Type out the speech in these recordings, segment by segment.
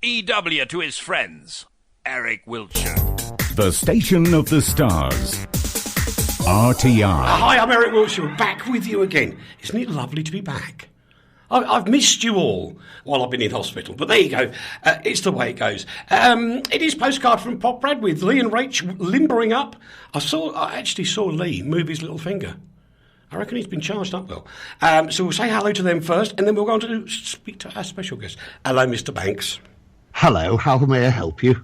EW to his friends, Eric Wiltsher. The Station of the Stars. RTI. Hi, I'm Eric Wiltsher, back with you again. Isn't it lovely to be back? I've missed you all while I've been in hospital, but there you go. It's the way it goes. It is Postcard from Poprad with Leigh and Rach limbering up. I actually saw Leigh move his little finger. I reckon he's been charged up well. So we'll say hello to them first, and then we'll go on to speak to our special guest. Hello, Mr. Banks. Hello, how may I help you?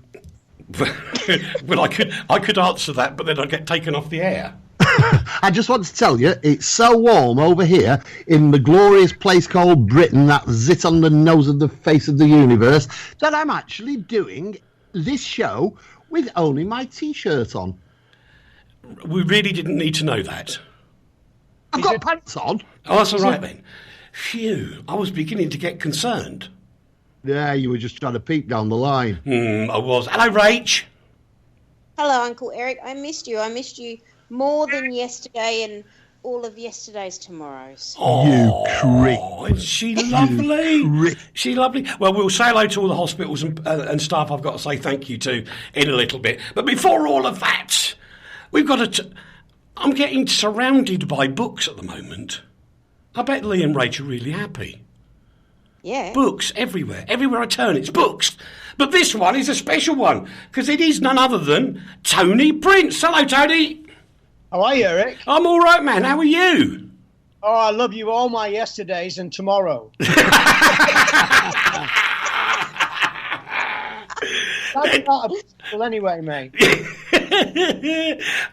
Well, I could answer that, but then I'd get taken off the air. I just want to tell you, it's so warm over here in the glorious place called Britain, that's it on the nose of the face of the universe, that I'm actually doing this show with only my T-shirt on. We really didn't need to know that. I've got pants on. Oh, that's all right then. Phew, I was beginning to get concerned. Yeah, you were just trying to peek down the line. I was. Hello, Rach. Hello, Uncle Eric. I missed you. I missed you more than yesterday and all of yesterday's tomorrows. Oh, you creep. Is she lovely? She lovely. Well, we'll say hello to all the hospitals and staff I've got to say thank you to in a little bit. But before all of that, we've got to... I'm getting surrounded by books at the moment. I bet Leigh and Rach are really happy. Yeah. Books everywhere. Everywhere I turn, it's books. But this one is a special one, because it is none other than Tony Prince. Hello, Tony. How are you, Eric? I'm all right, man. How are you? Oh, I love you all my yesterdays and tomorrow. That's not a people anyway, mate.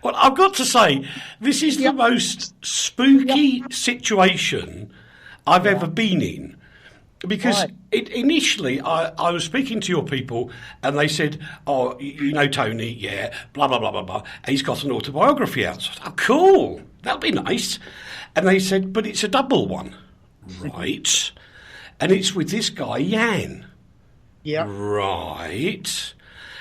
Well, I've got to say, this is the most spooky situation I've ever been in. Because initially, I was speaking to your people, and they said, oh, you know Tony, yeah, blah, blah, blah, blah, blah. And he's got an autobiography out. So I thought, oh, cool, that'll be nice. And they said, but it's a double one. Right. And it's with this guy, Jan. Yeah. Right.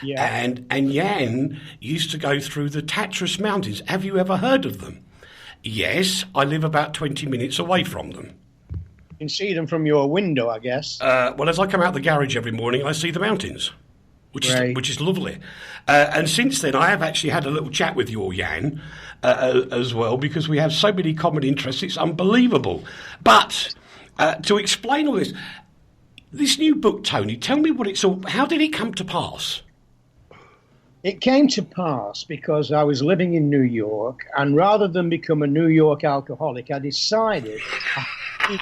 Yeah. And Jan used to go through the Tatras Mountains. Have you ever heard of them? Yes, I live about 20 minutes away from them. You can see them from your window, I guess. Well, as I come out the garage every morning, I see the mountains, which is lovely. And since then, I have actually had a little chat with your Jan as well, because we have so many common interests. It's unbelievable. But to explain all this new book, Tony, tell me what it's all. How did it come to pass? It came to pass because I was living in New York, and rather than become a New York alcoholic, I decided to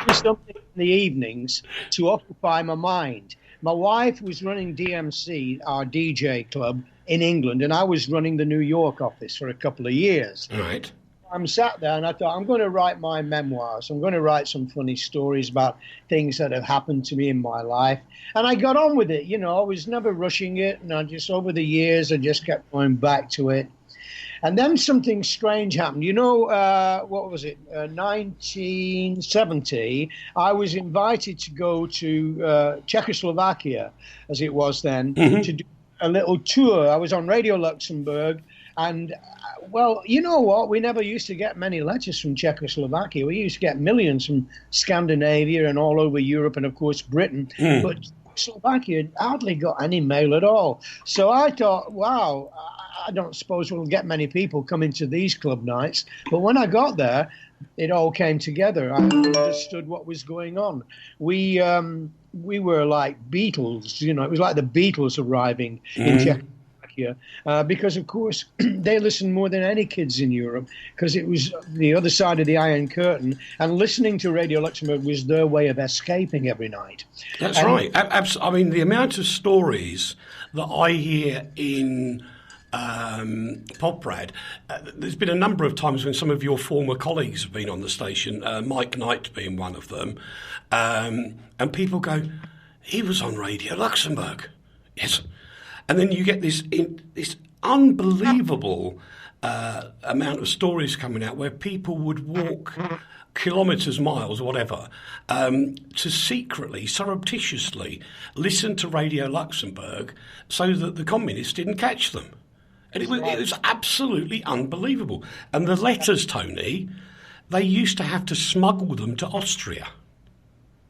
do something in the evenings to occupy my mind. My wife was running DMC, our DJ club, in England, and I was running the New York office for a couple of years. Right. I'm sat there and I thought, I'm going to write my memoirs. I'm going to write some funny stories about things that have happened to me in my life. And I got on with it. You know, I was never rushing it. And over the years, I just kept going back to it. And then something strange happened. You know, what was it? 1970, I was invited to go to Czechoslovakia, as it was then, to do a little tour. I was on Radio Luxembourg. And, well, you know what? We never used to get many letters from Czechoslovakia. We used to get millions from Scandinavia and all over Europe and, of course, Britain. But Slovakia hardly got any mail at all. So I thought, wow, I don't suppose we'll get many people coming to these club nights. But when I got there, it all came together. I understood what was going on. We were like Beatles, you know. It was like the Beatles arriving in Czechoslovakia. Because, of course, they listened more than any kids in Europe because it was the other side of the Iron Curtain, and listening to Radio Luxembourg was their way of escaping every night. That's right. I mean, the amount of stories that I hear in Poprad, there's been a number of times when some of your former colleagues have been on the station, Mike Knight being one of them, and people go, he was on Radio Luxembourg. Yes. And then you get this unbelievable amount of stories coming out where people would walk kilometres, miles, whatever, to secretly, surreptitiously listen to Radio Luxembourg so that the communists didn't catch them. And it was absolutely unbelievable. And the letters, Tony, they used to have to smuggle them to Austria.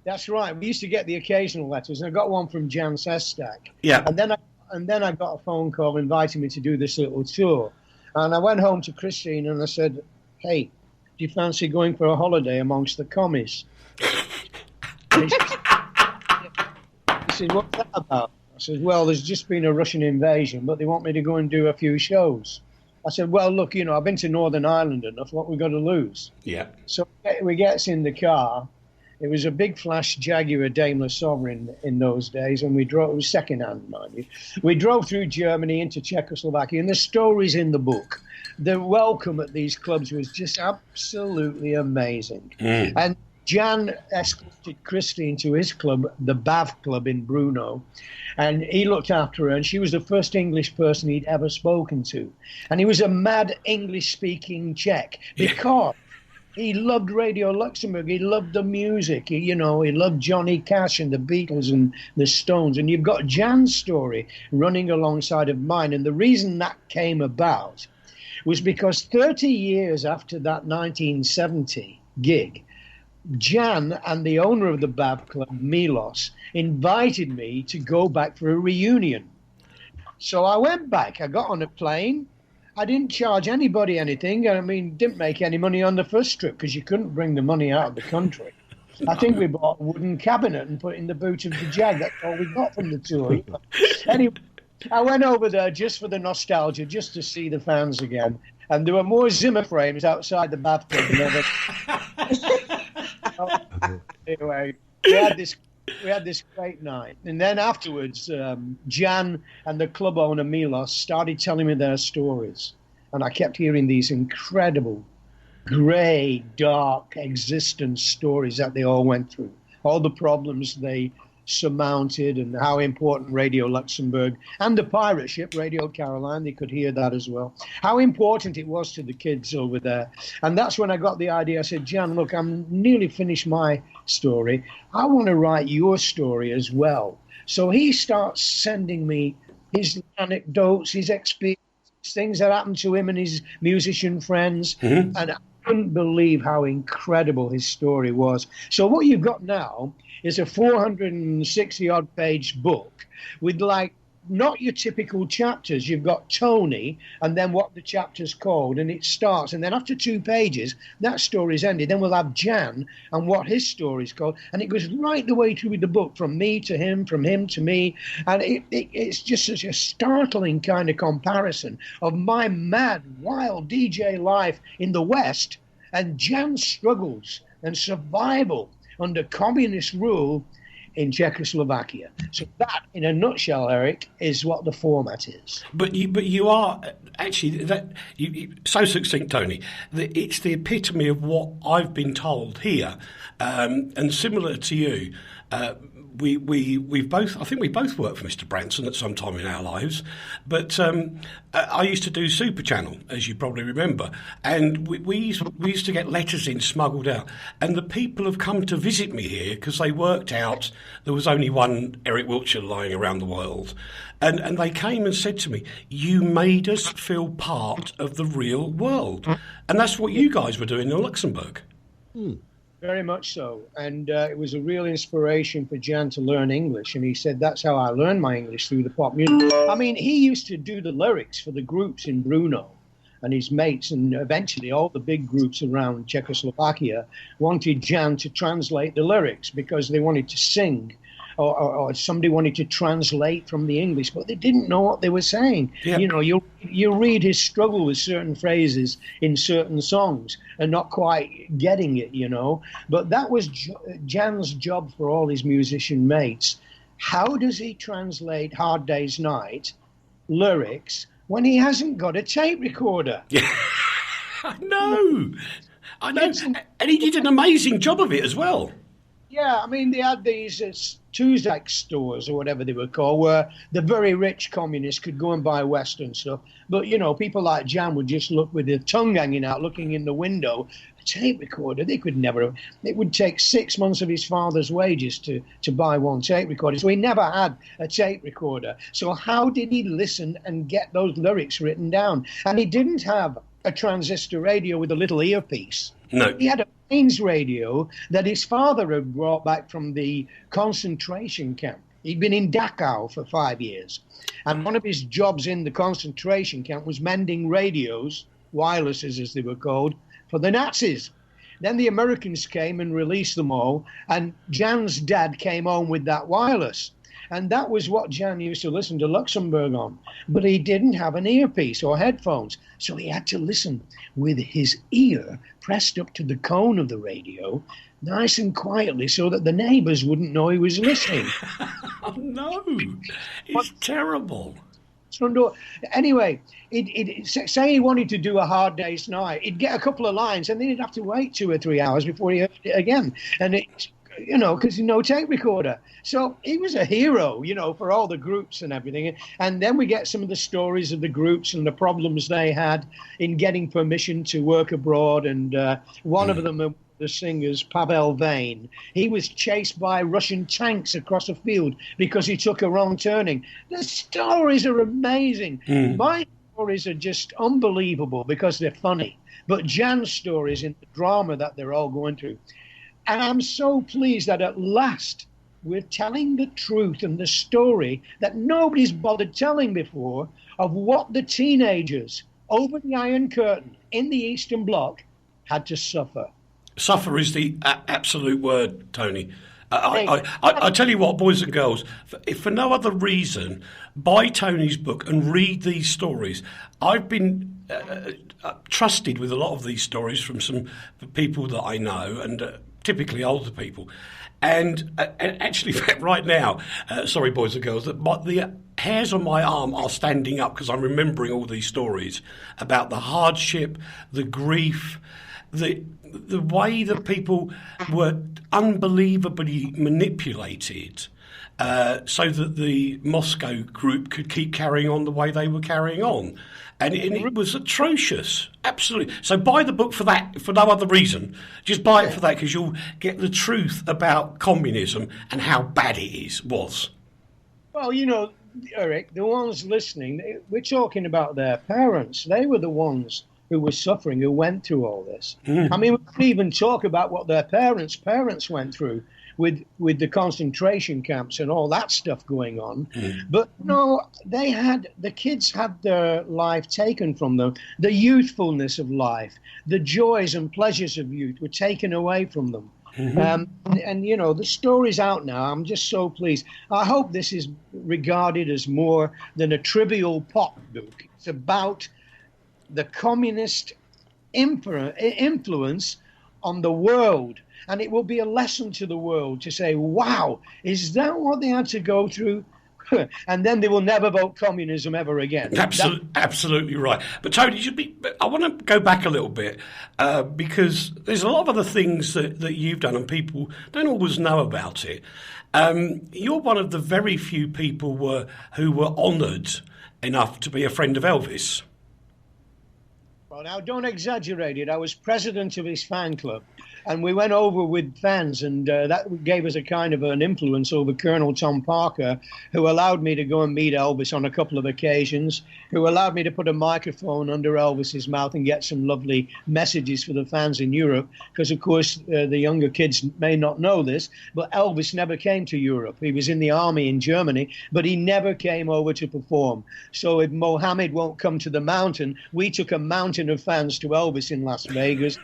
That's right. We used to get the occasional letters, and I got one from Jan Sestak. Yeah. And then I got a phone call inviting me to do this little tour. And I went home to Christine and I said, "Hey, do you fancy going for a holiday amongst the commies?" He said, "What's that about?" I said, "Well, there's just been a Russian invasion, but they want me to go and do a few shows." I said, "Well, look, I've been to Northern Ireland enough. What we got to lose?" Yeah. So we gets in the car. It was a big flash Jaguar Daimler Sovereign in those days, and we drove. It was second-hand, mind you. We drove through Germany into Czechoslovakia, and the story's in the book. The welcome at these clubs was just absolutely amazing. And Jan escorted Christine to his club, the Bav Club in Brno, and he looked after her, and she was the first English person he'd ever spoken to. And he was a mad English-speaking Czech because he loved Radio Luxembourg. He loved the music. He loved Johnny Cash and the Beatles and the Stones. And you've got Jan's story running alongside of mine. And the reason that came about was because 30 years after that 1970 gig, Jan and the owner of the Bav Club, Milos, invited me to go back for a reunion. So I went back. I got on a plane. I didn't charge anybody anything. I mean, didn't make any money on the first trip because you couldn't bring the money out of the country. I think we bought a wooden cabinet and put it in the boot of the Jag. That's all we got from the tour. Anyway, I went over there just for the nostalgia, just to see the fans again. And there were more Zimmer frames outside the bathtub than ever. Anyway, we had this great night. And then afterwards, Jan and the club owner, Milos, started telling me their stories. And I kept hearing these incredible, grey, dark existence stories that they all went through. All the problems they surmounted and how important Radio Luxembourg and the pirate ship, Radio Caroline, they could hear that as well. How important it was to the kids over there. And that's when I got the idea. I said, "Jan, look, I'm nearly finished my story. I want to write your story as well." So he starts sending me his anecdotes, his experiences, things that happened to him and his musician friends. And I couldn't believe how incredible his story was. So what you've got now is a 460-odd page book with, like, not your typical chapters. You've got Tony and then what the chapter's called, and it starts. And then after 2 pages, that story's ended. Then we'll have Jan and what his story's called. And it goes right the way through the book, from me to him, from him to me. And it's just such a startling kind of comparison of my mad, wild DJ life in the West and Jan's struggles and survival under communist rule in Czechoslovakia. So that, in a nutshell, Eric, is what the format is. But you are actually so succinct, Tony. That it's the epitome of what I've been told here, and similar to you. We both worked for Mr. Branson at some time in our lives, but I used to do Super Channel, as you probably remember, and we used to get letters in smuggled out, and the people have come to visit me here because they worked out there was only one Eric Wiltsher lying around the world, and they came and said to me, "You made us feel part of the real world," and that's what you guys were doing in Luxembourg. Very much so. And it was a real inspiration for Jan to learn English. And he said, "That's how I learned my English, through the pop music." I mean, he used to do the lyrics for the groups in Brno, and his mates, and eventually all the big groups around Czechoslovakia wanted Jan to translate the lyrics because they wanted to sing, or somebody wanted to translate from the English, but they didn't know what they were saying. Yep. You read his struggle with certain phrases in certain songs and not quite getting it, But that was Jan's job for all his musician mates. How does he translate Hard Day's Night lyrics when he hasn't got a tape recorder? Yeah. I know. And he did an amazing job of it as well. Yeah, I mean, they had these Tuzak stores, or whatever they were called, where the very rich communists could go and buy Western stuff. But, people like Jan would just look with their tongue hanging out, looking in the window. A tape recorder, they could never. It would take 6 months of his father's wages to buy one tape recorder. So he never had a tape recorder. So how did he listen and get those lyrics written down? And he didn't have a transistor radio with a little earpiece. No. He had a planes radio that his father had brought back from the concentration camp. He'd been in Dachau for 5 years. And one of his jobs in the concentration camp was mending radios, wirelesses as they were called, for the Nazis. Then the Americans came and released them all, and Jan's dad came home with that wireless. And that was what Jan used to listen to Luxembourg on. But he didn't have an earpiece or headphones, so he had to listen with his ear pressed up to the cone of the radio, nice and quietly, so that the neighbours wouldn't know he was listening. Oh, no. It's terrible. Anyway, say he wanted to do A Hard Day's Night, he'd get a couple of lines, and then he'd have to wait 2 or 3 hours before he heard it again. And it's, because no tape recorder. So he was a hero, for all the groups and everything. And then we get some of the stories of the groups and the problems they had in getting permission to work abroad. And one of them, the singers, Pavel Vane, he was chased by Russian tanks across a field because he took a wrong turning. The stories are amazing. My stories are just unbelievable because they're funny. But Jan's stories in the drama that they're all going through. And I'm so pleased that at last we're telling the truth and the story that nobody's bothered telling before of what the teenagers over the Iron Curtain in the Eastern Bloc had to suffer. Suffer is the absolute word, Tony. I tell you what, boys and girls, if for no other reason, buy Tony's book and read these stories. I've been trusted with a lot of these stories from some people that I know, and typically older people. And actually, right now, sorry, boys and girls, the hairs on my arm are standing up because I'm remembering all these stories about the hardship, the grief, the way that people were unbelievably manipulated so that the Moscow group could keep carrying on the way they were carrying on. And it was atrocious, absolutely. So buy the book for that, for no other reason. Just buy it for that because you'll get the truth about communism and how bad it was. Well, Eric, the ones listening, we're talking about their parents. They were the ones who were suffering, who went through all this. I mean, we could even talk about what their parents went through with the concentration camps and all that stuff going on. But no, the kids had their life taken from them. The youthfulness of life, the joys and pleasures of youth were taken away from them. And the story's out now. I'm just so pleased. I hope this is regarded as more than a trivial pop book. It's about the communist influence on the world. And it will be a lesson to the world to say, wow, is that what they had to go through? And then they will never vote communism ever again. Absolutely right. But Tony, I want to go back a little bit because there's a lot of other things that you've done and people don't always know about it. You're one of the very few people who were honoured enough to be a friend of Elvis. Well, now, don't exaggerate it. I was president of his fan club. And we went over with fans, and that gave us a kind of an influence over Colonel Tom Parker, who allowed me to go and meet Elvis on a couple of occasions, who allowed me to put a microphone under Elvis's mouth and get some lovely messages for the fans in Europe. Because, of course, the younger kids may not know this, but Elvis never came to Europe. He was in the army in Germany, but he never came over to perform. So if Mohammed won't come to the mountain, we took a mountain of fans to Elvis in Las Vegas,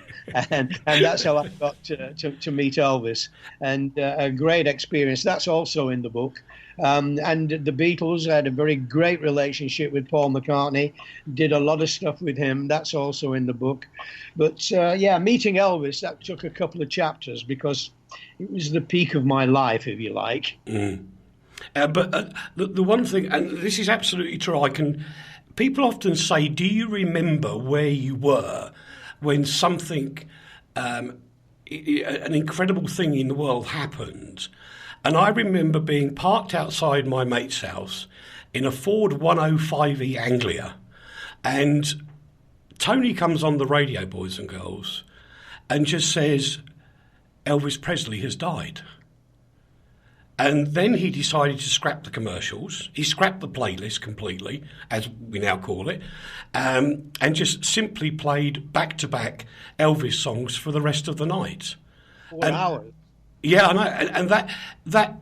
and that's how I got to meet Elvis, and a great experience. That's also in the book. And the Beatles, I had a very great relationship with Paul McCartney, did a lot of stuff with him. That's also in the book. But meeting Elvis, that took a couple of chapters because it was the peak of my life, if you like. But the one thing, and this is absolutely true, people often say, do you remember where you were when something an incredible thing in the world happened? And I remember being parked outside my mate's house in a Ford 105e Anglia, and Tony comes on the radio, boys and girls, and just says, Elvis Presley has died. And then he decided to scrap the commercials. He scrapped the playlist completely, as we now call it, and just simply played back-to-back Elvis songs for the rest of the night. 4 hours. Yeah, I know, and that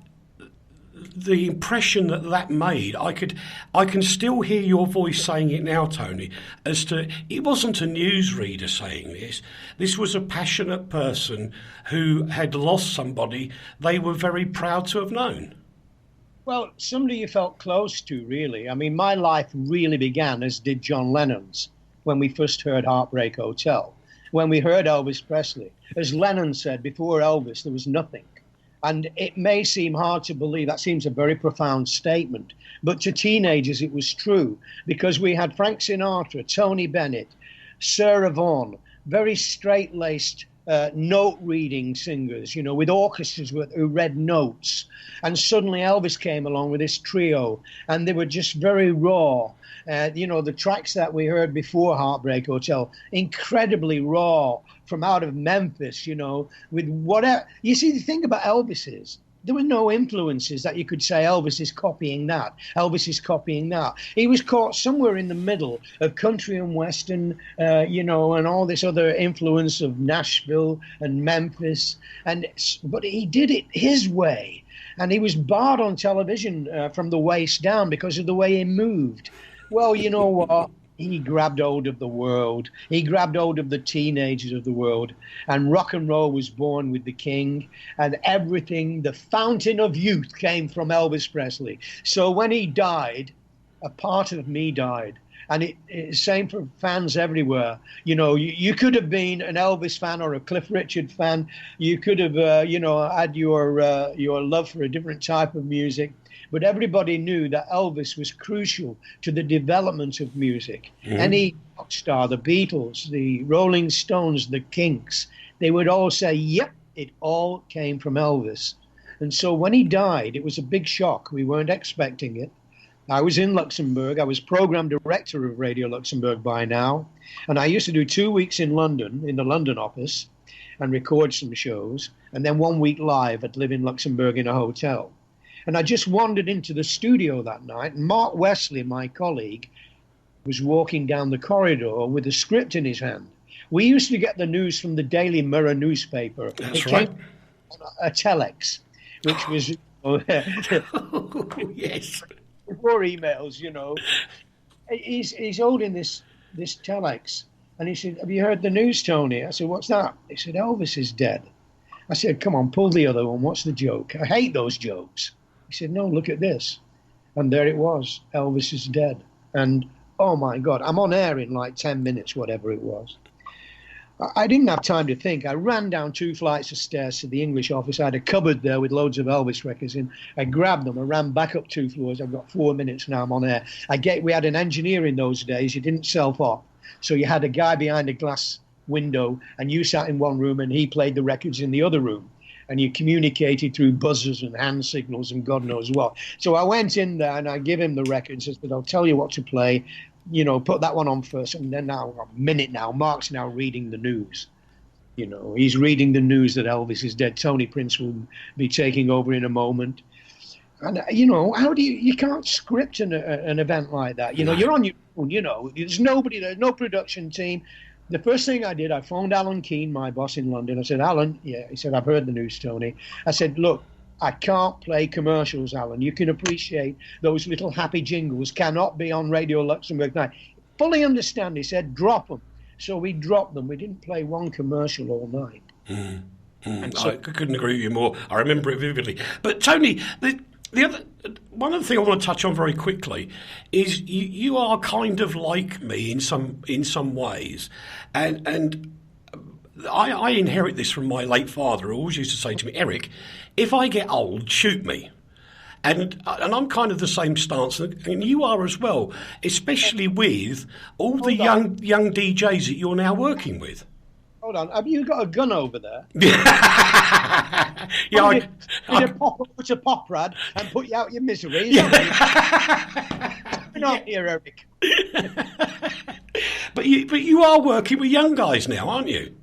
the impression that made, I can still hear your voice saying it now, Tony, as to it wasn't a newsreader saying this. This was a passionate person who had lost somebody they were very proud to have known. Well, somebody you felt close to, really. I mean, my life really began, as did John Lennon's, when we first heard Heartbreak Hotel. When we heard Elvis Presley. As Lennon said, before Elvis, there was nothing. And it may seem hard to believe, that seems a very profound statement, but to teenagers it was true, because we had Frank Sinatra, Tony Bennett, Sarah Vaughan, very straight-laced note-reading singers, you know, with orchestras who read notes. And suddenly Elvis came along with this trio, and they were just very raw. You know, the tracks that we heard before Heartbreak Hotel, incredibly raw, from out of Memphis, you know, with whatever. You see, the thing about Elvis is, there were no influences that you could say Elvis is copying that, Elvis is copying that. He was caught somewhere in the middle of country and western, you know, and all this other influence of Nashville and Memphis. But he did it his way. And he was barred on television from the waist down because of the way he moved. Well, you know what? He grabbed hold of the world. He grabbed hold of the teenagers of the world. And rock and roll was born with the king. And everything, the fountain of youth came from Elvis Presley. So when he died, a part of me died. And it's same for fans everywhere. You know, you could have been an Elvis fan or a Cliff Richard fan. You could have, you know, had your love for a different type of music. But everybody knew that Elvis was crucial to the development of music. Mm-hmm. Any rock star, the Beatles, the Rolling Stones, the Kinks, they would all say, yep, it all came from Elvis. And so when he died, it was a big shock. We weren't expecting it. I was in Luxembourg. I was program director of Radio Luxembourg by now. And I used to do 2 weeks in London, in the London office, and record some shows. And then 1 week live at Live in Luxembourg in a hotel. And I just wandered into the studio that night, and Mark Wesley, my colleague, was walking down the corridor with a script in his hand. We used to get the news from the Daily Mirror newspaper. That's right. Came on a telex, which was... Yes. Before emails, you know. He's holding this telex, and he said, have you heard the news, Tony? I said, what's that? He said, Elvis is dead. I said, come on, pull the other one. What's the joke? I hate those jokes. He said, no, look at this. And there it was. Elvis is dead. And, oh, my God, I'm on air in like 10 minutes, whatever it was. I didn't have time to think. I ran down 2 flights of stairs to the English office. I had a cupboard there with loads of Elvis records in. I grabbed them. I ran back up 2 floors. I've got 4 minutes now. I'm on air. We had an engineer in those days. You didn't self-op. So you had a guy behind a glass window, and you sat in one room, and he played the records in the other room. And you communicated through buzzers and hand signals and God knows what. So I went in there, and I give him the records. I said, I'll tell you what to play. You know, put that one on first. And then now, a minute now, Mark's now reading the news. You know, he's reading the news that Elvis is dead. Tony Prince will be taking over in a moment. And, you know, how do you can't script an event like that. You know, you're on your own, you know. There's nobody, there's no production team. The first thing I did, I phoned Alan Keane, my boss in London. I said, Alan, yeah. He said, I've heard the news, Tony. I said, look, I can't play commercials, Alan. You can appreciate those little happy jingles cannot be on Radio Luxembourg now. Fully understand, he said, drop them. So we dropped them. We didn't play one commercial all night. So, I couldn't agree with you more. I remember it vividly. But Tony, the other one other thing I want to touch on very quickly is you are kind of like me in some ways, and I inherit this from my late father, who always used to say to me, Eric, if I get old, shoot me. And I'm kind of the same stance, and you are as well, especially with all the young DJs that you're now working with. Hold on, have you got a gun over there? Yeah, pop over to Poprad and put you out your misery. You're not here, Eric. But you are working with young guys now, aren't you?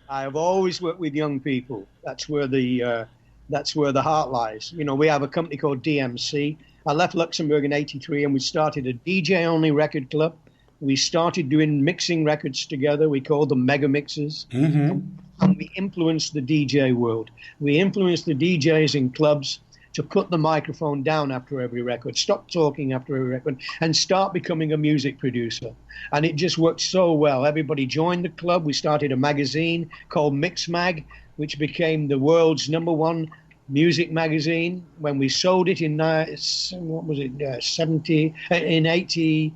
I have always worked with young people. That's where the That's where the heart lies. You know, we have a company called DMC. I left Luxembourg in '83 and we started a DJ-only record club. We started doing mixing records together. We called them mega mixes. Mm-hmm. And we influenced the DJ world. We influenced the DJs in clubs to put the microphone down after every record, stop talking after every record, and start becoming a music producer. And it just worked so well. Everybody joined the club. We started a magazine called Mix Mag, which became the world's #1 music magazine. When we sold it in 80,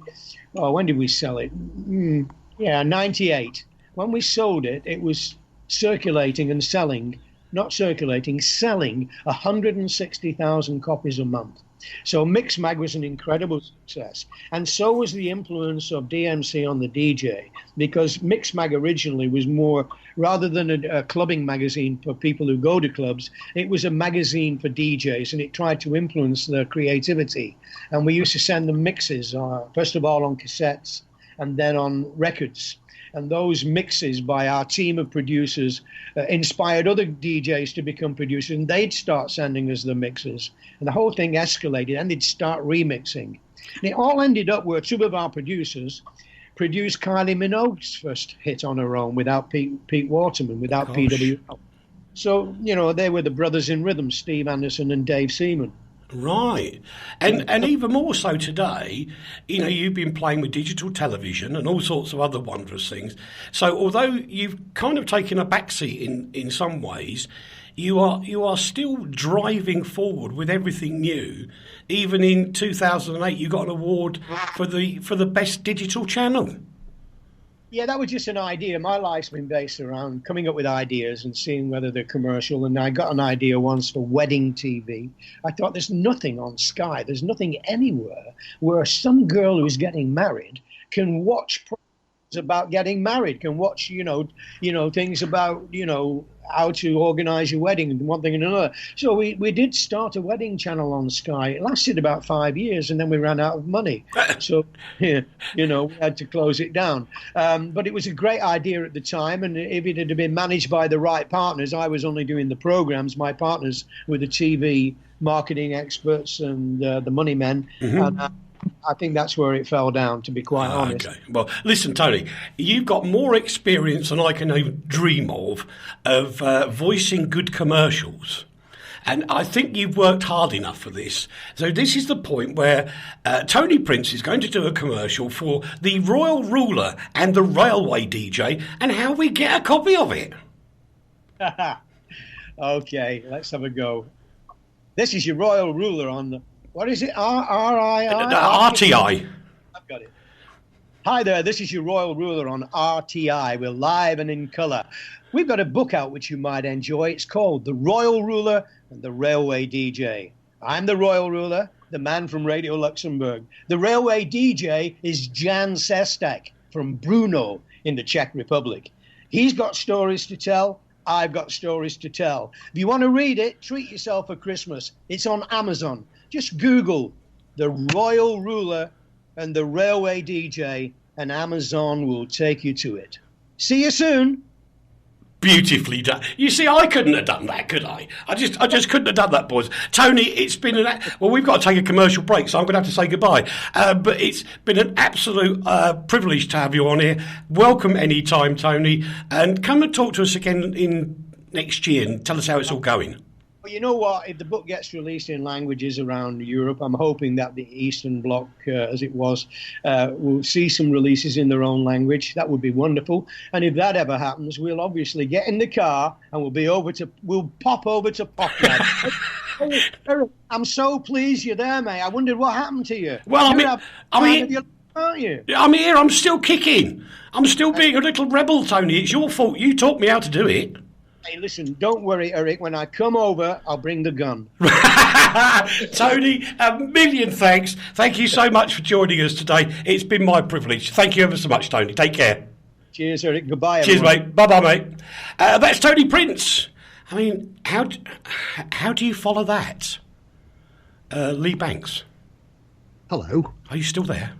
when did we sell it? 98. When we sold it, it was circulating and selling, not circulating, selling 160,000 copies a month. So Mix Mag was an incredible success. And so was the influence of DMC on the DJ, because Mix Mag originally was more, rather than a clubbing magazine for people who go to clubs, it was a magazine for DJs, and it tried to influence their creativity. And we used to send them mixes, first of all on cassettes and then on records. And those mixes by our team of producers inspired other DJs to become producers, and they'd start sending us the mixes. And the whole thing escalated, and they'd start remixing. And it all ended up where two of our producers produced Kylie Minogue's first hit on her own without Pete Waterman, without PWL. So, you know, they were the brothers in rhythm, Steve Anderson and Dave Seaman. Right. And even more so today, you know, you've been playing with digital television and all sorts of other wondrous things. So although you've kind of taken a backseat in some ways, you are still driving forward with everything new. Even in 2008, you got an award for the best digital channel. Yeah, that was just an idea. My life's been based around coming up with ideas and seeing whether they're commercial. And I got an idea once for wedding TV. I thought there's nothing on Sky, there's nothing anywhere where some girl who's getting married can watch programs about getting married, can watch, you know, things about, you know, how to organise your wedding and one thing and another. So we did start a wedding channel on Sky. It lasted about 5 years, and then we ran out of money. So, yeah, you know, we had to close it down. But it was a great idea at the time, and if it had been managed by the right partners, I was only doing the programmes. My partners were the TV marketing experts and the money men. Mm-hmm. And I think that's where it fell down, to be quite honest. Okay. Well, listen, Tony, you've got more experience than I can even dream of voicing good commercials. And I think you've worked hard enough for this. So this is the point where Tony Prince is going to do a commercial for the Royal Ruler and the Railway DJ and how we get a copy of it. Okay, let's have a go. This is your Royal Ruler on the... What is it? RTI? I've got it. Hi there, this is your Royal Ruler on RTI. We're live and in colour. We've got a book out which you might enjoy. It's called The Royal Ruler and the Railway DJ. I'm the Royal Ruler, the man from Radio Luxembourg. The Railway DJ is Jan Sestak from Brno in the Czech Republic. He's got stories to tell. I've got stories to tell. If you want to read it, treat yourself for Christmas. It's on Amazon. Just Google The Royal Ruler and the Railway DJ, and Amazon will take you to it. See you soon. Beautifully done. You see, I couldn't have done that, could I? I just couldn't have done that, boys. Tony, it's been well, we've got to take a commercial break, so I'm going to have to say goodbye. But it's been an absolute privilege to have you on here. Welcome anytime, Tony, and come and talk to us again in next year and tell us how it's all going. Well, you know what? If the book gets released in languages around Europe, I'm hoping that the Eastern Bloc, as it was, will see some releases in their own language. That would be wonderful. And if that ever happens, we'll obviously get in the car and we'll pop over to Poprad. Eric, I'm so pleased you're there, mate. I wondered what happened to you. Well, aren't you? I'm here. I'm still kicking. I'm still being a little rebel, Tony. It's your fault. You taught me how to do it. Hey, listen, don't worry, Eric. When I come over, I'll bring the gun. Tony, a million thanks. Thank you so much for joining us today. It's been my privilege. Thank you ever so much, Tony. Take care. Cheers, Eric. Goodbye, Cheers, everyone. mate. Bye-bye, mate. That's Tony Prince. I mean, how do you follow that? Leigh Banks. Hello. Are you still there?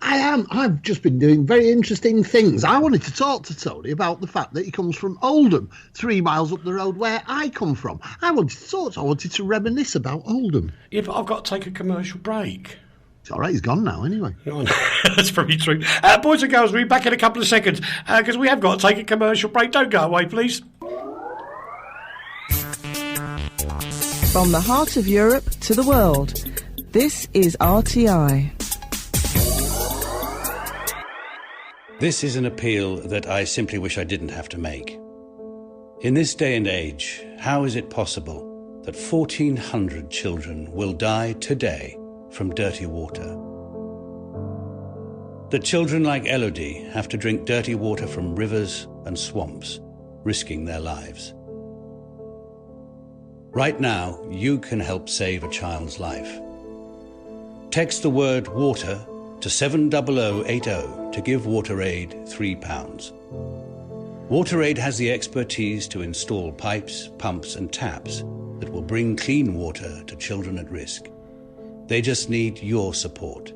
I am. I've just been doing very interesting things. I wanted to talk to Tony about the fact that he comes from Oldham, 3 miles up the road where I come from. I wanted to reminisce about Oldham. Yeah, but I've got to take a commercial break. It's all right, he's gone now anyway. That's probably true. Boys and girls, we'll be back in a couple of seconds because we have got to take a commercial break. Don't go away, please. From the heart of Europe to the world, this is RTI. This is an appeal that I simply wish I didn't have to make. In this day and age, how is it possible that 1,400 children will die today from dirty water? That children like Elodie have to drink dirty water from rivers and swamps, risking their lives. Right now, you can help save a child's life. Text the word water to 70080 to give WaterAid £3. WaterAid has the expertise to install pipes, pumps and taps that will bring clean water to children at risk. They just need your support.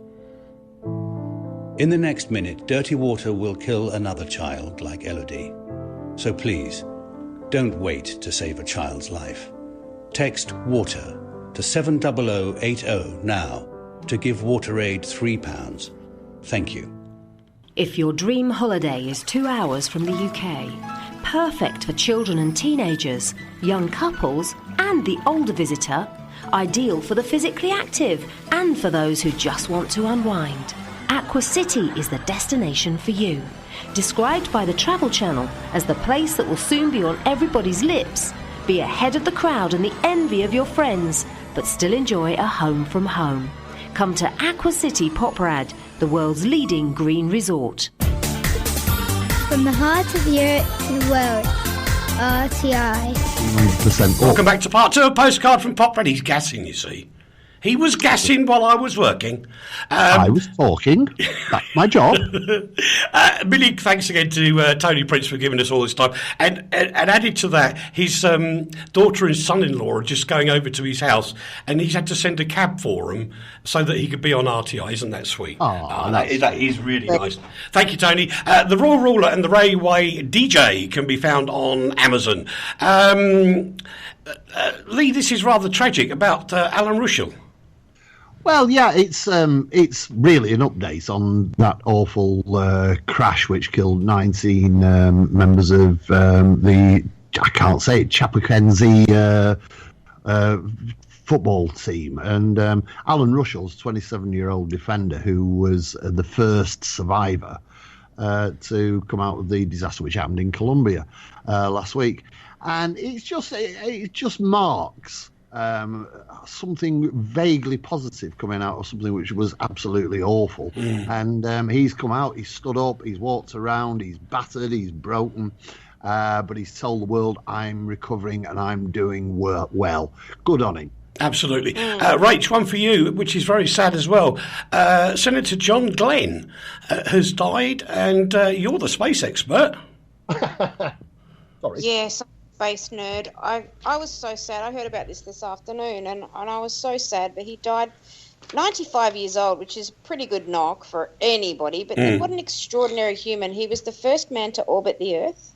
In the next minute, dirty water will kill another child like Elodie. So please, don't wait to save a child's life. Text WATER to 70080 now to give WaterAid £3. Thank you. If your dream holiday is 2 hours from the UK, perfect for children and teenagers, young couples and the older visitor, ideal for the physically active and for those who just want to unwind, Aqua City is the destination for you. Described by the Travel Channel as the place that will soon be on everybody's lips, be ahead of the crowd and the envy of your friends, but still enjoy a home from home. Come to Aqua City Poprad, the world's leading green resort. From the heart of Europe to the world, RTI. 100%. Welcome back to part 2 of Postcard from Poprad. He's gassing, you see. He was gassing while I was working. I was talking. That's my job. Many thanks again to Tony Prince for giving us all this time. And added to that, his daughter and son-in-law are just going over to his house, and he's had to send a cab for him so that he could be on RTI. Isn't that sweet? That is really nice. Thank you, Tony. The Royal Ruler and the Railway DJ can be found on Amazon. Leigh, this is rather tragic about Alan Russell. Well, yeah, it's really an update on that awful crash which killed 19 members of the, I can't say it, Chapecoense football team. And Alan Russell's 27-year-old defender, who was the first survivor to come out of the disaster which happened in Colombia last week. And it just marks something vaguely positive coming out of something which was absolutely awful. And he's come out, he's stood up, he's walked around, he's battered, he's broken, but he's told the world, I'm recovering and I'm doing well. Good on him. Absolutely. Rach, one for you, which is very sad as well. Senator John Glenn has died, and you're the space expert. Sorry. Yes, space nerd. I was so sad. I heard about this afternoon, and I was so sad. But he died 95 years old, which is a pretty good knock for anybody. But what an extraordinary human. He was the first man to orbit the Earth,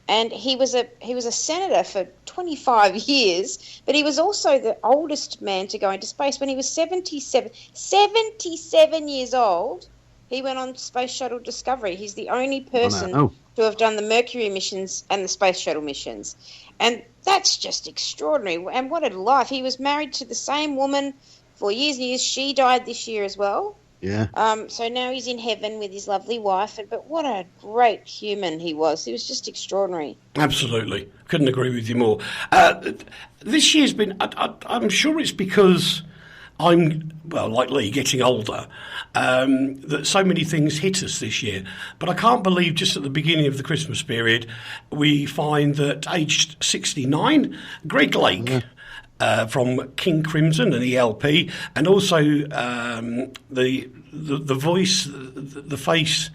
and he was a senator for 25 years. But he was also the oldest man to go into space when he was 77 years old. He went on Space Shuttle Discovery. He's the only person to have done the Mercury missions and the Space Shuttle missions. And that's just extraordinary. And what a life. He was married to the same woman for years and years. She died this year as well. Yeah. So now he's in heaven with his lovely wife. But what a great human he was. He was just extraordinary. Absolutely. Couldn't agree with you more. This year's been, I'm sure it's because I'm, well, like Leigh, getting older, that so many things hit us this year. But I can't believe just at the beginning of the Christmas period, we find that aged 69, Greg Lake, from King Crimson and ELP, and also the voice, the face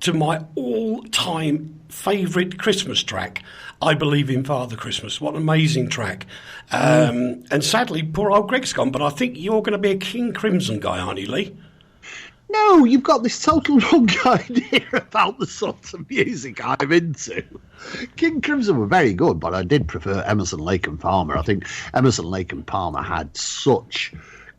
to my all-time favourite Christmas track, I Believe in Father Christmas. What an amazing track. And sadly, poor old Greg's gone, but I think you're going to be a King Crimson guy, aren't you, Leigh? No, you've got this total wrong idea about the sorts of music I'm into. King Crimson were very good, but I did prefer Emerson, Lake and Palmer. I think Emerson, Lake and Palmer had such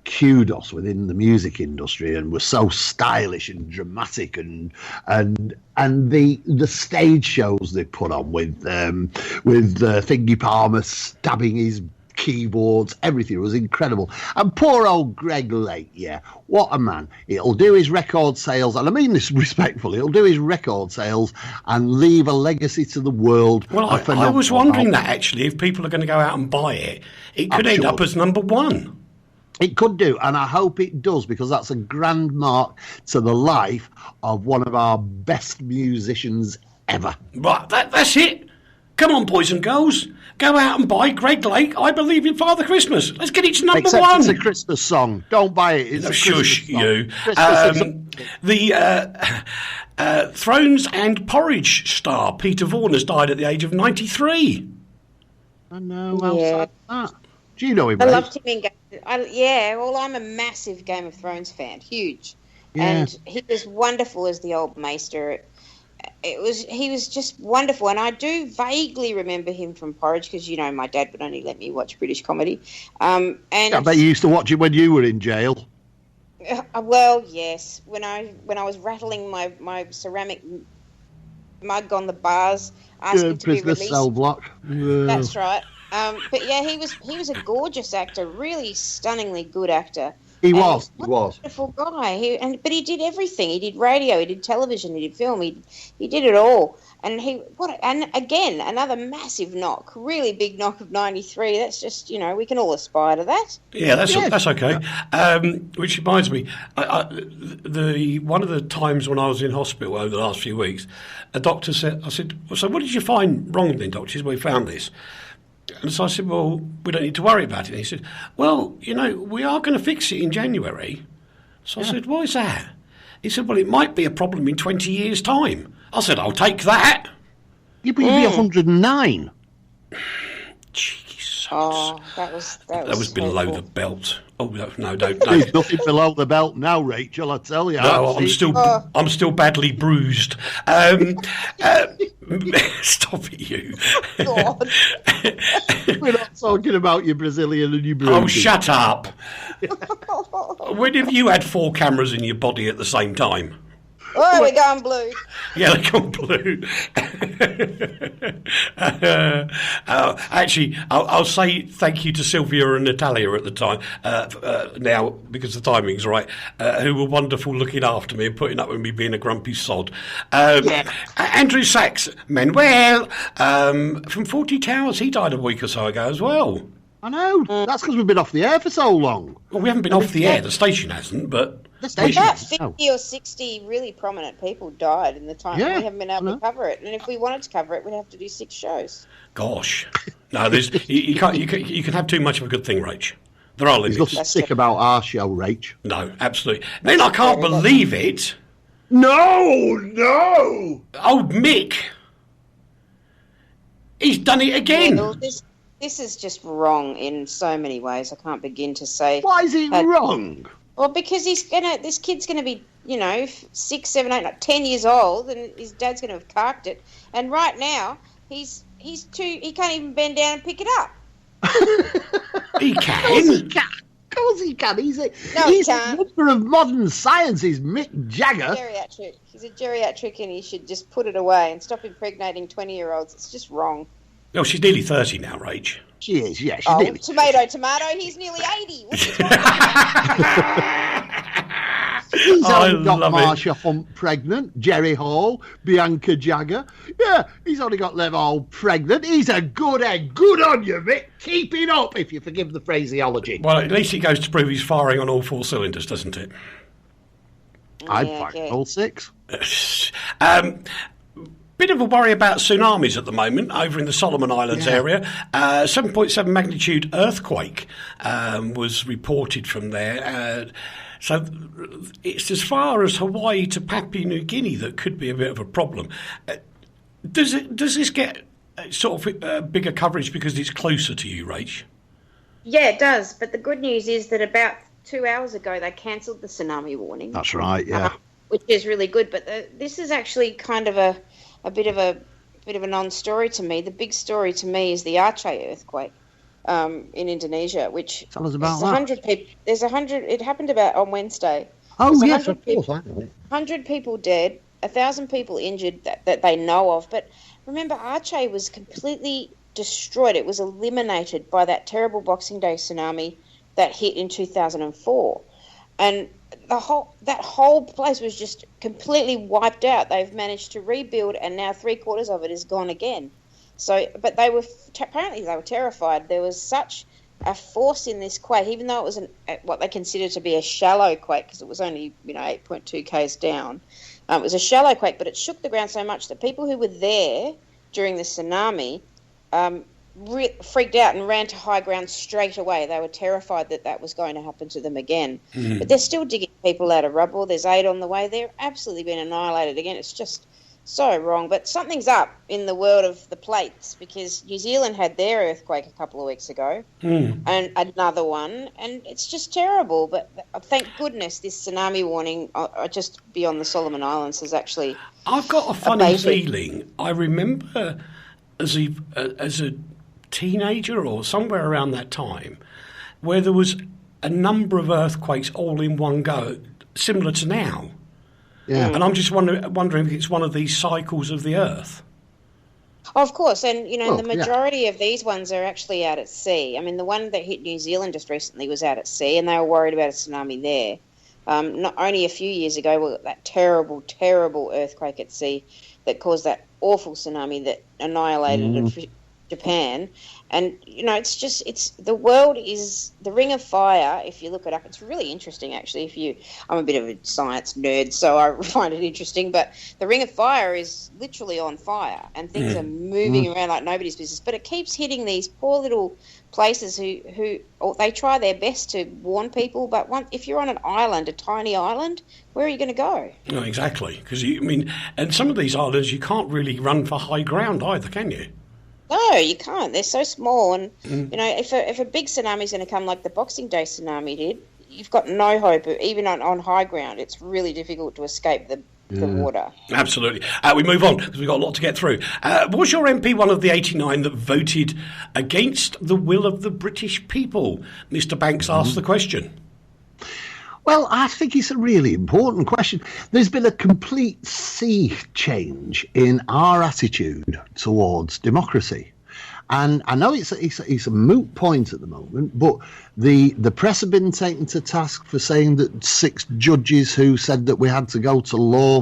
kudos within the music industry and were so stylish and dramatic, and the stage shows they put on with Thingy Palmer stabbing his keyboards, everything was incredible. And poor old Greg Lake, yeah, what a man. It'll do his record sales, and I mean this respectfully, it'll do his record sales and leave a legacy to the world. Well, I was wondering that, actually, if people are going to go out and buy it, it could end up as number one. It could do, and I hope it does, because that's a grand mark to the life of one of our best musicians ever. Right, that's it. Come on, boys and girls. Go out and buy Greg Lake, I Believe in Father Christmas. Let's get it to number one. It's a Christmas song. Don't buy it. It's a shush, song. you. The Thrones and Porridge star, Peter Vaughan, has died at the age of 93. I know. How sad that. Do you know him, I mate? loved him in well, I'm a massive Game of Thrones fan. Huge. Yeah. And he was wonderful as the old maester. He was just wonderful, and I do vaguely remember him from Porridge, because my dad would only let me watch British comedy. And I bet you used to watch it when you were in jail. Well, yes, when I was rattling my ceramic mug on the bars, asking to be released. Cell block. That's right. But yeah, he was a gorgeous actor, really stunningly good actor. He was. A wonderful guy. But he did everything. He did radio. He did television. He did film. He did it all. And again, another massive knock, really big knock of 93. That's just we can all aspire to that. Yeah, that's okay. Which reminds me, one of the times when I was in hospital over the last few weeks, a doctor said, I said, so what did you find wrong then, doctor? He said, well, we found this. And so I said, well, we don't need to worry about it. And he said, well, we are going to fix it in January. So I said, why is that? He said, well, it might be a problem in 20 years' time. I said, I'll take that. You'd be 109. Cheeky socks. Oh, that was below the belt. Oh, no, don't. There's nothing below the belt now, Rachel, I tell you. No, I'm still badly bruised. Stop it, you. God. We're not talking about your Brazilian and your bruising. Oh, shut up. When have you had 4 cameras in your body at the same time? Oh, we're going blue. Yeah, they're gone blue. Actually, I'll say thank you to Sylvia and Natalia at the time, now, because the timing's right, who were wonderful looking after me and putting up with me being a grumpy sod. Andrew Sachs, Manuel, from 40 Towers, he died a week or so ago as well. I know. That's because we've been off the air for so long. Well, we haven't been off the air. The station hasn't, but... About 50 or 60 really prominent people died in the time. We haven't been able to cover it. And if we wanted to cover it, we'd have to do 6 shows. Gosh. No, you can have too much of a good thing, Rach. There are limits. There's nothing sick about our show, Rach. No, absolutely. Then I can't believe it. No! Old Mick. He's done it again. Yeah, this is just wrong in so many ways. I can't begin to say. Why is it wrong? Well, because this kid's going to be, 6, 7, 8, 9, 10 years old, and his dad's going to have carked it. And right now, he can't even bend down and pick it up. He can. Of course he can. He's a wonder of modern science. He's Mick Jagger. He's a geriatric, and he should just put it away and stop impregnating 20-year-olds. It's just wrong. Oh, she's nearly 30 now, Rach. She is, yeah. She's nearly... Tomato, he's nearly 80. What's he talking about? He's only got Marsha Hunt pregnant, Jerry Hall, Bianca Jagger. Yeah, he's only got Lev Hall pregnant. He's a good egg. Good on you, Mick. Keep it up, if you forgive the phraseology. Well, at least it goes to prove he's firing on all 4 cylinders, doesn't it? I'd fire all 6. Bit of a worry about tsunamis at the moment over in the Solomon Islands area. 7.7 magnitude earthquake was reported from there. So it's as far as Hawaii to Papua New Guinea that could be a bit of a problem. Does this get sort of bigger coverage because it's closer to you, Rach? Yeah, it does. But the good news is that about 2 hours ago they cancelled the tsunami warning. That's right, yeah. Which is really good. But this is actually kind of a bit of a non-story to me. The big story to me is the Aceh earthquake in Indonesia, which tell us about that. 100 people. There's 100. It happened about on Wednesday. Oh yes, of course. 100 people dead, 1,000 people injured that they know of. But remember, Aceh was completely destroyed. It was eliminated by that terrible Boxing Day tsunami that hit in 2004, and that whole place was just completely wiped out. They've managed to rebuild, and now 3/4 of it is gone again. So, but they were apparently they were terrified. There was such a force in this quake, even though it was what they considered to be a shallow quake, because it was only 8.2 k's down. It was a shallow quake, but it shook the ground so much that people who were there during the tsunami freaked out and ran to high ground straight away. They were terrified that was going to happen to them again. Mm. But they're still digging people out of rubble. There's aid on the way. They're absolutely been annihilated again. It's just so wrong. But something's up in the world of the plates, because New Zealand had their earthquake a couple of weeks ago and another one, and it's just terrible. But thank goodness this tsunami warning just beyond the Solomon Islands has actually I've got a funny feeling. I remember as a teenager or somewhere around that time where there was a number of earthquakes all in one go, similar to now. Yeah. And I'm just wondering if it's one of these cycles of the Earth. Of course, and the majority of these ones are actually out at sea. I mean, the one that hit New Zealand just recently was out at sea, and they were worried about a tsunami there. Not only a few years ago, that terrible, terrible earthquake at sea that caused that awful tsunami that annihilated Japan. And it's the world is the Ring of Fire. If you look it up, it's really interesting actually. I'm a bit of a science nerd, so I find it interesting, but the Ring of Fire is literally on fire and things are moving around like nobody's business, but it keeps hitting these poor little places who they try their best to warn people, but if you're on an island, a tiny island, where are you going to go? No, exactly, because and some of these islands you can't really run for high ground either, can you? No, you can't. They're so small, and if a big tsunami's going to come like the Boxing Day tsunami did, you've got no hope. Even on high ground, it's really difficult to escape the water. Absolutely. We move on because we've got a lot to get through. Was your MP one of the 89 that voted against the will of the British people? Mr. Banks asked the question. Well, I think it's a really important question. There's been a complete sea change in our attitude towards democracy. And I know it's a moot point at the moment, but the press have been taken to task for saying that 6 judges who said that we had to go to law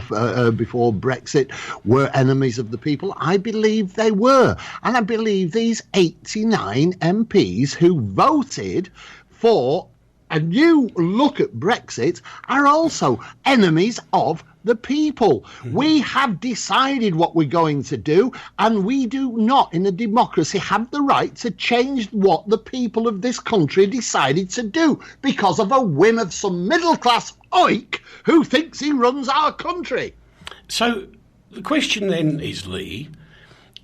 before Brexit were enemies of the people. I believe they were. And I believe these 89 MPs who voted for a new look at Brexit are also enemies of the people. We have decided what we're going to do, and we do not, in a democracy, have the right to change what the people of this country decided to do because of a whim of some middle-class oik who thinks he runs our country. So the question then is, Leigh,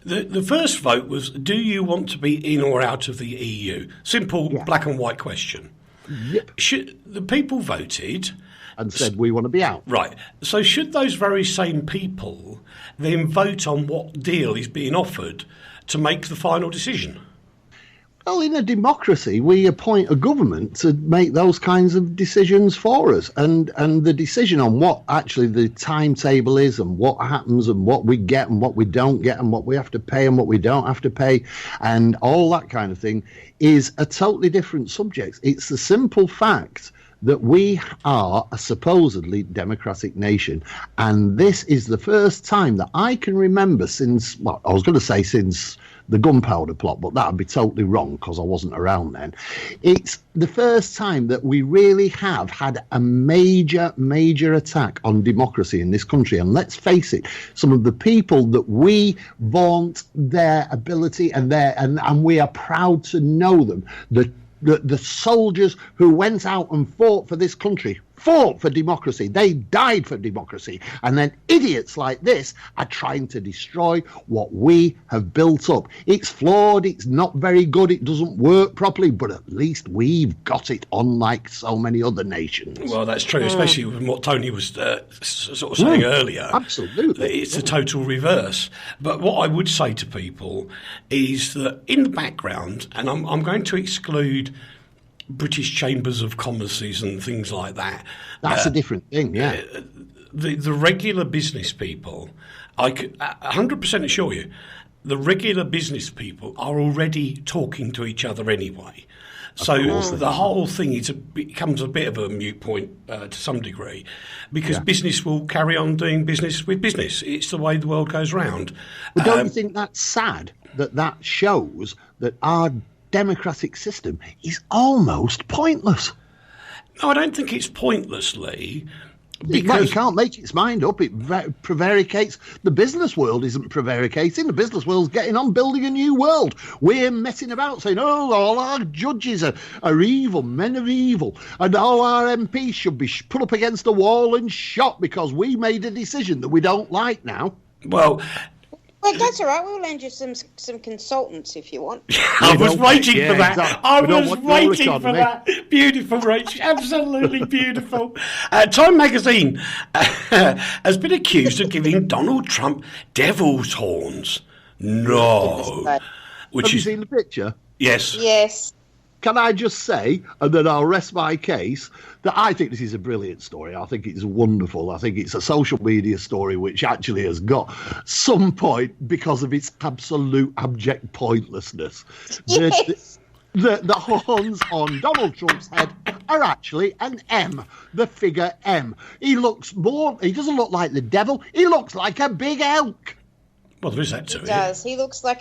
the first vote was, do you want to be in or out of the EU? Simple, black and white question. Yep. The people voted and said we want to be out. Right. So should those very same people then vote on what deal is being offered to make the final decision? Well, in a democracy, we appoint a government to make those kinds of decisions for us. And the decision on what actually the timetable is and what happens and what we get and what we don't get and what we have to pay and what we don't have to pay and all that kind of thing is a totally different subject. It's the simple fact that we are a supposedly democratic nation. And this is the first time that I can remember since the gunpowder plot, but that would be totally wrong because I wasn't around then. It's the first time that we really have had a major attack on democracy in this country. And let's face it, some of the people that we vaunt their ability and we are proud to know them, the soldiers who went out and fought for this country fought for democracy. They died for democracy. And then idiots like this are trying to destroy what we have built up. It's flawed. It's not very good. It doesn't work properly. But at least we've got it, unlike so many other nations. Well, that's true, especially with what Tony was sort of saying earlier. Absolutely. It's the total reverse. But what I would say to people is that in the background, and I'm going to exclude British chambers of commerces and things like that. That's a different thing, yeah. The regular business people, I could 100% assure you, the regular business people are already talking to each other anyway. So the whole thing becomes a bit of a moot point to some degree, because business will carry on doing business with business. It's the way the world goes round. But don't you think that's sad, that shows that our democratic system is almost pointless? No, I don't think it's pointless, Leigh. Because it can't make its mind up. It prevaricates. The business world isn't prevaricating. The business world's getting on building a new world. We're messing about saying, all our judges are evil, men of evil, and all our MPs should be put up against a wall and shot because we made a decision that we don't like now. Well, that's all right. We'll lend you some consultants if you want. I was waiting for that. Exactly. I was waiting for that. Beautiful, Rach. Absolutely beautiful. Time magazine has been accused of giving Donald Trump devil's horns. No. Have you seen the picture? Yes. Yes. Can I just say, and then I'll rest my case, that I think this is a brilliant story. I think it's wonderful. I think it's a social media story which actually has got some point because of its absolute abject pointlessness. Yes. The horns on Donald Trump's head are actually an M, the figure M. He doesn't look like the devil. He looks like a big elk. Well, there is that too. He does. He looks like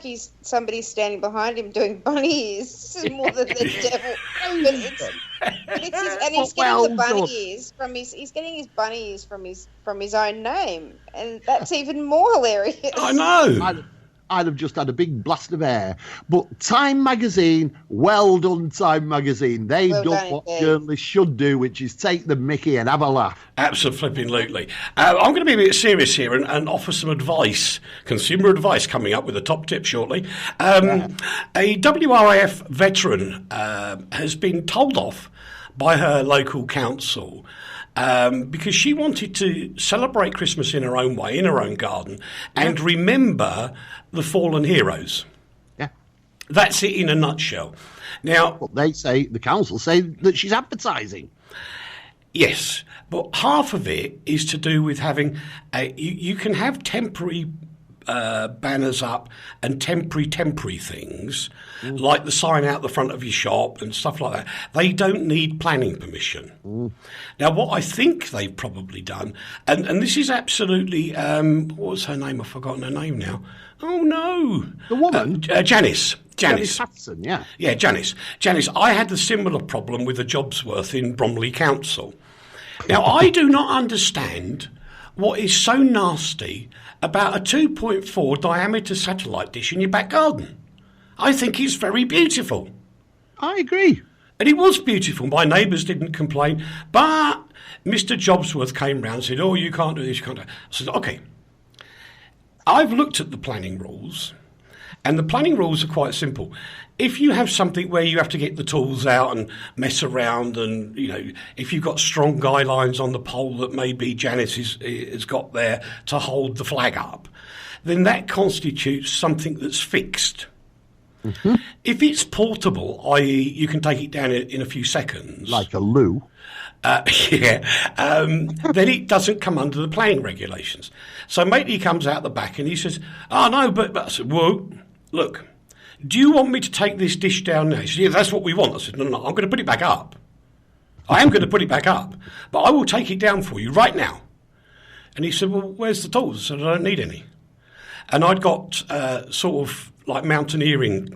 he's somebody standing behind him doing bunny ears more than the devil. He's getting the bunny ears from his own name, and that's even more hilarious. I know. I'd have just had a big blast of air. But Time magazine, well done, Time magazine. They've done what journalists should do, which is take the mickey and have a laugh. Absolutely. I'm going to be a bit serious here and offer some advice, consumer advice, coming up with a top tip shortly. A WRAF veteran has been told off by her local council because she wanted to celebrate Christmas in her own way, in her own garden, and remember the fallen heroes. Yeah. That's it in a nutshell. Now, the council say that she's advertising. Yes, but half of it is to do with having you can have temporary banners up and temporary things, like the sign out the front of your shop and stuff like that. They don't need planning permission. Now, what I think they've probably done, and this is absolutely, what was her name? I've forgotten her name now. Oh, no. The woman? Janice. Janice Patterson, yeah. Yeah, Janice. I had a similar problem with a Jobsworth in Bromley Council. Now, I do not understand what is so nasty about a 2.4 diameter satellite dish in your back garden. I think it's very beautiful. I agree. And it was beautiful. My neighbours didn't complain. But Mr. Jobsworth came round and said, you can't do this, you can't do that. I said, OK. I've looked at the planning rules, and the planning rules are quite simple. If you have something where you have to get the tools out and mess around, and, if you've got strong guy lines on the pole that maybe Janice has got there to hold the flag up, then that constitutes something that's fixed. Mm-hmm. If it's portable, i.e. you can take it down in a few seconds. Like a loo. Then it doesn't come under the planning regulations. So matey comes out the back and he says, no, but I said, whoa, look, do you want me to take this dish down now? He said, yeah, that's what we want. I said, no, I'm going to put it back up. I am going to put it back up, but I will take it down for you right now. And he said, well, where's the tools? I said, I don't need any. And I'd got sort of like mountaineering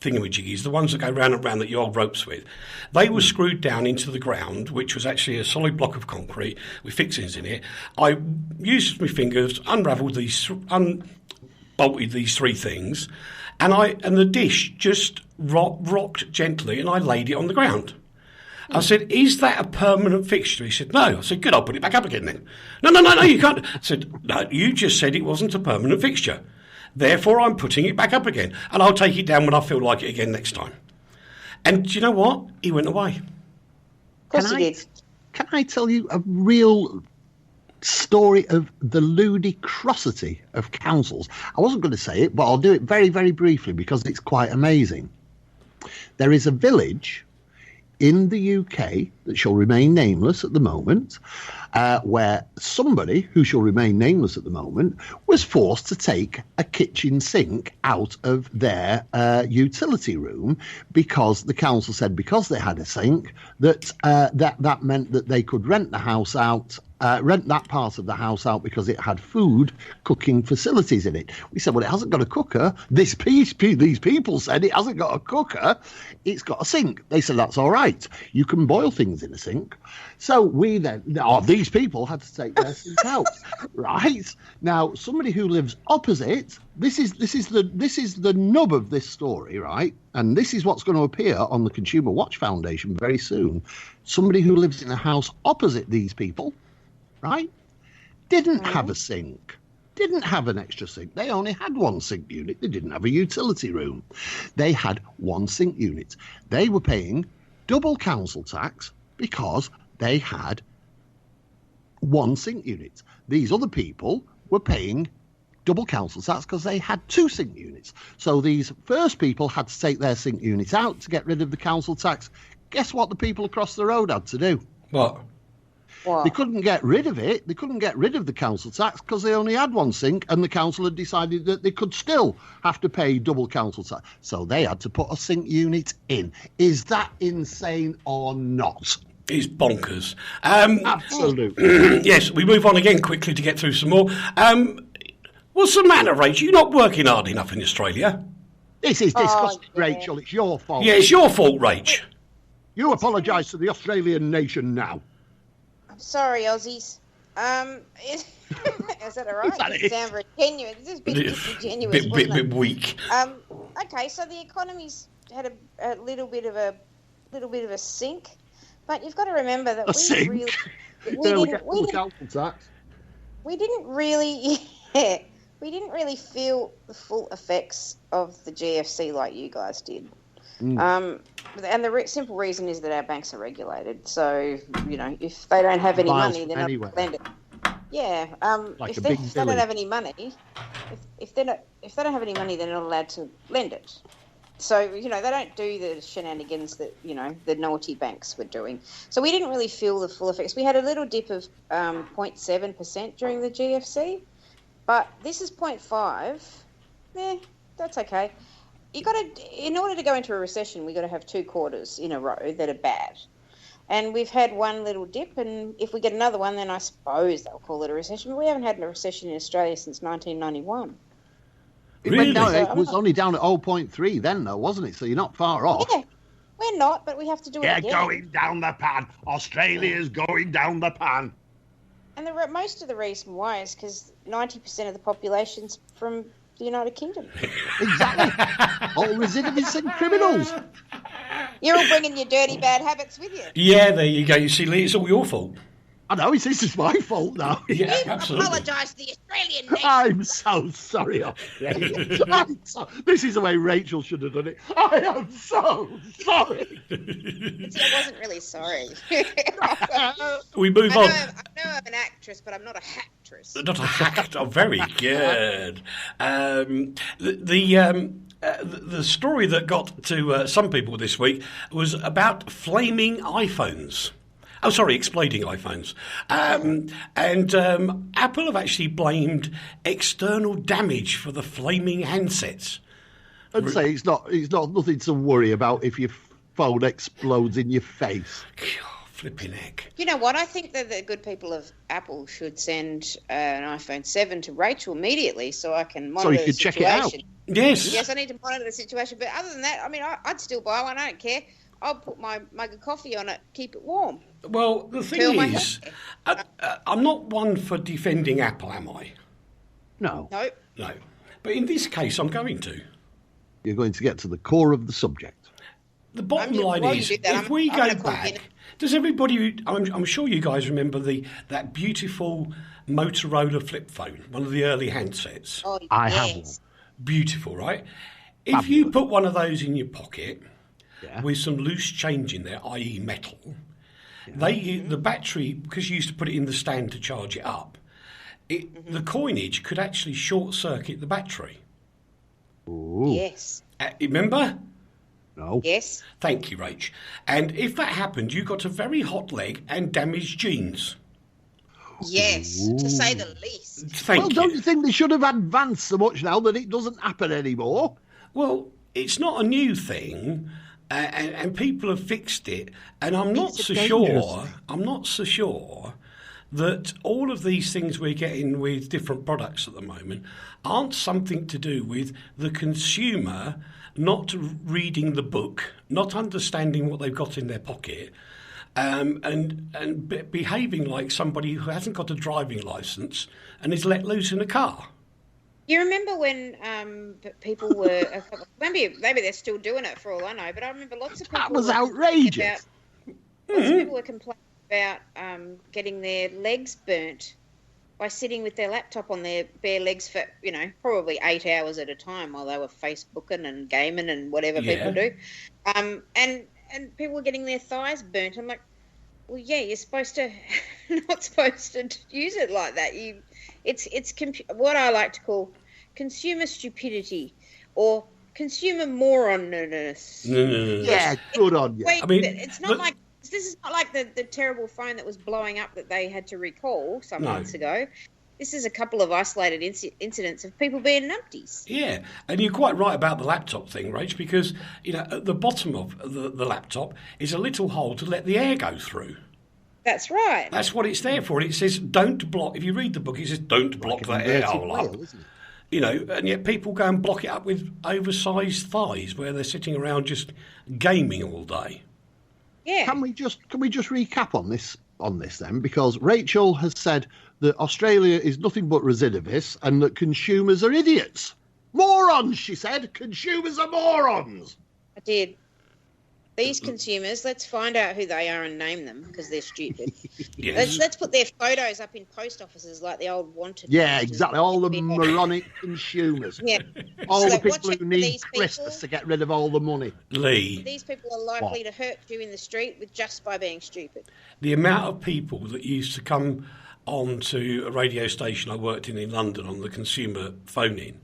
thingamajiggies, the ones that go round and round that you hold ropes with. They were screwed down into the ground, which was actually a solid block of concrete with fixings in it. I used my fingers, unbolted these three things, and the dish just rocked gently, and I laid it on the ground. I said, is that a permanent fixture? He said, no. I said, good, I'll put it back up again then. No, you can't. I said, no, you just said it wasn't a permanent fixture. Therefore, I'm putting it back up again. And I'll take it down when I feel like it again next time. And do you know what? He went away. Of course he did. Can I tell you a real story of the ludicrosity of councils? I wasn't going to say it, but I'll do it very, very briefly because it's quite amazing. There is a village in the UK that shall remain nameless at the moment, where somebody who shall remain nameless at the moment was forced to take a kitchen sink out of their utility room because the council said because they had a sink that meant that they could rent the house out. Rent that part of the house out because it had food cooking facilities in it. We said, well, it hasn't got a cooker. These people said it hasn't got a cooker. It's got a sink. They said, that's all right. You can boil things in a sink. So these people had to take their sink out. Right. Now, somebody who lives opposite, this is the nub of this story, right? And this is what's going to appear on the Consumer Watch Foundation very soon. Somebody who lives in a house opposite these people, right, didn't have a sink, didn't have an extra sink. They only had one sink unit. They didn't have a utility room. They had one sink unit. They were paying double council tax because they had one sink unit. These other people were paying double council tax because they had two sink units. So these first people had to take their sink unit out to get rid of the council tax. Guess what the people across the road had to do? What? They couldn't get rid of it. They couldn't get rid of the council tax because they only had one sink, and the council had decided that they could still have to pay double council tax. So they had to put a sink unit in. Is that insane or not? It's bonkers. Absolutely. Yes, we move on again quickly to get through some more. What's the matter, Rachel? You're not working hard enough in Australia. This is disgusting, Rachel. It's your fault. Yeah, it's your fault, Rach. You apologise to the Australian nation now. Sorry, Aussies. Is that all right? It sounds very genuine. It's just a bit disingenuous, bit weak. Okay, so the economy's had a little bit of a sink, but you've got to remember that we didn't really feel the full effects of the GFC like you guys did. And the simple reason is that our banks are regulated. So, if they don't have any money, they're not going to lend it. Yeah. If they don't have any money, if they don't have any money, they're not allowed to lend it. So, they don't do the shenanigans that, the naughty banks were doing. So we didn't really feel the full effects. We had a little dip of 0.7% during the GFC, but this is 0.5. That's okay. In order to go into a recession, we've got to have 2 quarters in a row that are bad. And we've had one little dip, and if we get another one, then I suppose they'll call it a recession. But we haven't had a recession in Australia since 1991. Really? It was only down at 0.3 then, though, wasn't it? So you're not far off. Yeah, we're not, but we have to do it again. Yeah, going down the pan. Australia's going down the pan. And most of the reason why is because 90% of the population's from the United Kingdom. Exactly. All recidivists and criminals. You're all bringing your dirty, bad habits with you. Yeah, there you go. You see, Leigh, it's all your fault. I know, this is my fault now. Yeah, absolutely. Apologise to the Australian nation. I'm so sorry, Australia. This is the way Rachel should have done it. I am so sorry. See, I wasn't really sorry. We move on. I know I'm an actress, but I'm not a hacktress. Not a hack. Oh, very good. The story that got to some people this week was about flaming iPhones. Oh, sorry, exploding iPhones. Apple have actually blamed external damage for the flaming handsets. I'd say it's not nothing to worry about if your phone explodes in your face. God, flipping heck. You know what? I think that the good people of Apple should send an iPhone 7 to Rachel immediately so I can monitor the situation. Check it out. Yes. Yes, I need to monitor the situation. But other than that, I mean, I'd still buy one. I don't care. I'll put my mug of coffee on it, keep it warm. Well, the thing is, I'm not one for defending Apple, am I? No. No. But in this case, I'm going to. You're going to get to the core of the subject. The bottom line is, if we go back Does everybody? I'm sure you guys remember that beautiful Motorola flip phone, one of the early handsets. Oh, I have one. Beautiful, right? If you put one of those in your pocket with some loose change in there, i.e. metal, the battery, because you used to put it in the stand to charge it up, the coinage could actually short-circuit the battery. Ooh. Yes. Remember? No. Yes. Thank you, Rach. And if that happened, you got a very hot leg and damaged jeans. Yes, to say the least. Thank you. Don't you think they should have advanced so much now that it doesn't happen anymore? Well, it's not a new thing, and people have fixed it. And I'm not so sure that all of these things we're getting with different products at the moment aren't something to do with the consumer not reading the book, not understanding what they've got in their pocket, and behaving like somebody who hasn't got a driving licence and is let loose in a car. You remember when people were... maybe they're still doing it for all I know, but I remember lots of people... That was outrageous. Lots of people were complaining about getting their legs burnt by sitting with their laptop on their bare legs for, probably 8 hours at a time while they were Facebooking and gaming and whatever people do. And people were getting their thighs burnt. I'm like, well, yeah, you're not supposed to use it like that. It's what I like to call consumer stupidity or consumer moronness. No. Yeah, good on you. Wait, it's not like this is not like the terrible phone that was blowing up that they had to recall some months ago. This is a couple of isolated incidents of people being numpties. Yeah, and you're quite right about the laptop thing, Rach, because at the bottom of the laptop is a little hole to let the air go through. That's right. That's what it's there for. It says don't block. If you read the book, it says don't block that air hole up. And yet people go and block it up with oversized thighs where they're sitting around just gaming all day. Yeah. Can we just recap on this then? Because Rachel has said that Australia is nothing but recidivists and that consumers are idiots. Morons, she said. Consumers are morons. I did. These consumers, let's find out who they are and name them because they're stupid. Yes. Let's put their photos up in post offices like the old wanted. Yeah, exactly. All the moronic consumers. Yeah. All the people who need Christmas to get rid of all the money. Leigh. These people are likely to hurt you in the street just by being stupid. The amount of people that used to come onto a radio station I worked in London on the consumer phone-in.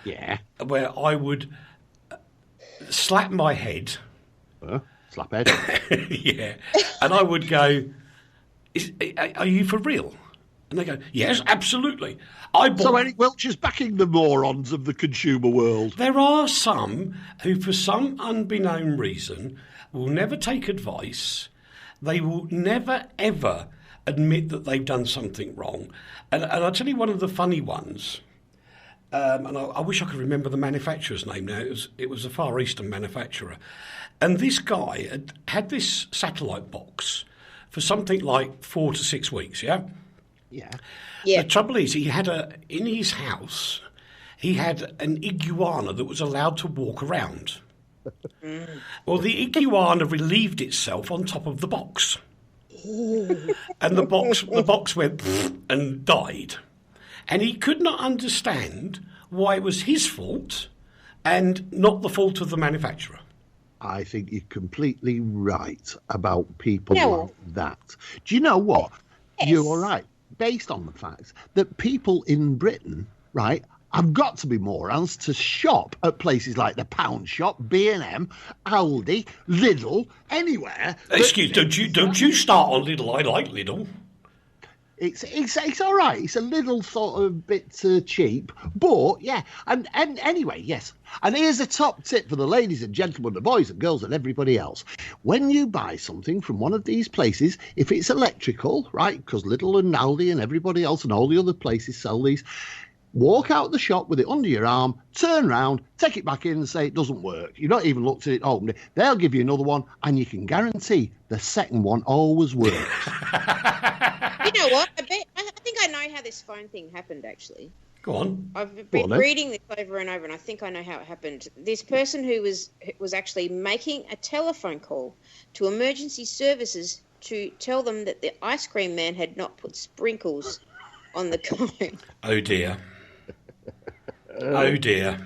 Yeah. Where I would slap my head... slap head. Yeah. And I would go, are you for real? And they go, yes, absolutely. So Eric Wiltsher's backing the morons of the consumer world. There are some who, for some unbeknown reason, will never take advice. They will never, ever admit that they've done something wrong. And I'll tell you one of the funny ones. And I wish I could remember the manufacturer's name now. It was a Far Eastern manufacturer. And this guy had this satellite box for something like 4 to 6 weeks, yeah? Yeah. The trouble is, in his house, he had an iguana that was allowed to walk around. Well, the iguana relieved itself on top of the box. And the box went and died. And he could not understand why it was his fault and not the fault of the manufacturer. I think you're completely right about people like that. Do you know what? Yes. You're right. Based on the fact that people in Britain, right, have got to be morons to shop at places like the Pound Shop, B&M, Aldi, Lidl, anywhere. Excuse, don't you start on Lidl. I like Lidl. It's all right. It's a little sort of bit cheap, but yeah. And anyway, yes. And here's a top tip for the ladies and gentlemen, the boys and girls and everybody else. When you buy something from one of these places, if it's electrical, right, because Lidl and Aldi and everybody else and all the other places sell these, walk out the shop with it under your arm, turn round, take it back in and say it doesn't work. You've not even looked at it, opened it. They'll give you another one, and you can guarantee the second one always works. You know what? I think I know how this phone thing happened, actually. Go on. I've been reading this over and over, and I think I know how it happened. This person who was actually making a telephone call to emergency services to tell them that the ice cream man had not put sprinkles on the cone. Oh dear. Oh dear.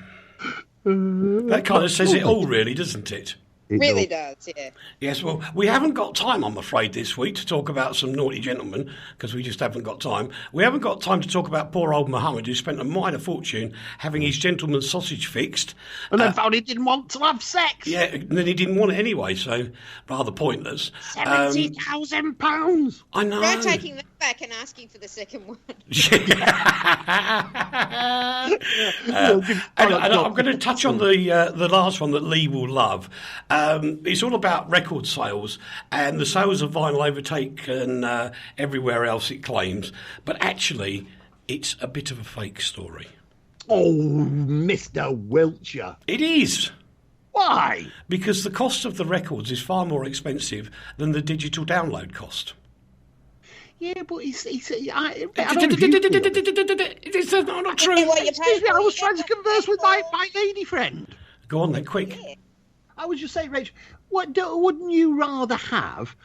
That kind of says it all, really, doesn't it? It really does, yeah. Yes, well, we haven't got time, I'm afraid, this week to talk about some naughty gentlemen, because we just haven't got time. We haven't got time to talk about poor old Mohammed, who spent a minor fortune having his gentleman's sausage fixed. And then found he didn't want to have sex. Yeah, and then he didn't want it anyway, so rather pointless. £70,000. I know. Try taking that back and asking for the second one. And I'm going to touch on the last one that Leigh will love. It's all about record sales, and the sales of vinyl overtake and everywhere else it claims. But actually, it's a bit of a fake story. Oh, Mr. Wiltsher. It is. Why? Because the cost of the records is far more expensive than the digital download cost. Yeah, but it's It's not true. Excuse me, I was trying to converse with my lady friend. Go on then, quick. Yeah. I was just saying, Rachel, wouldn't you rather have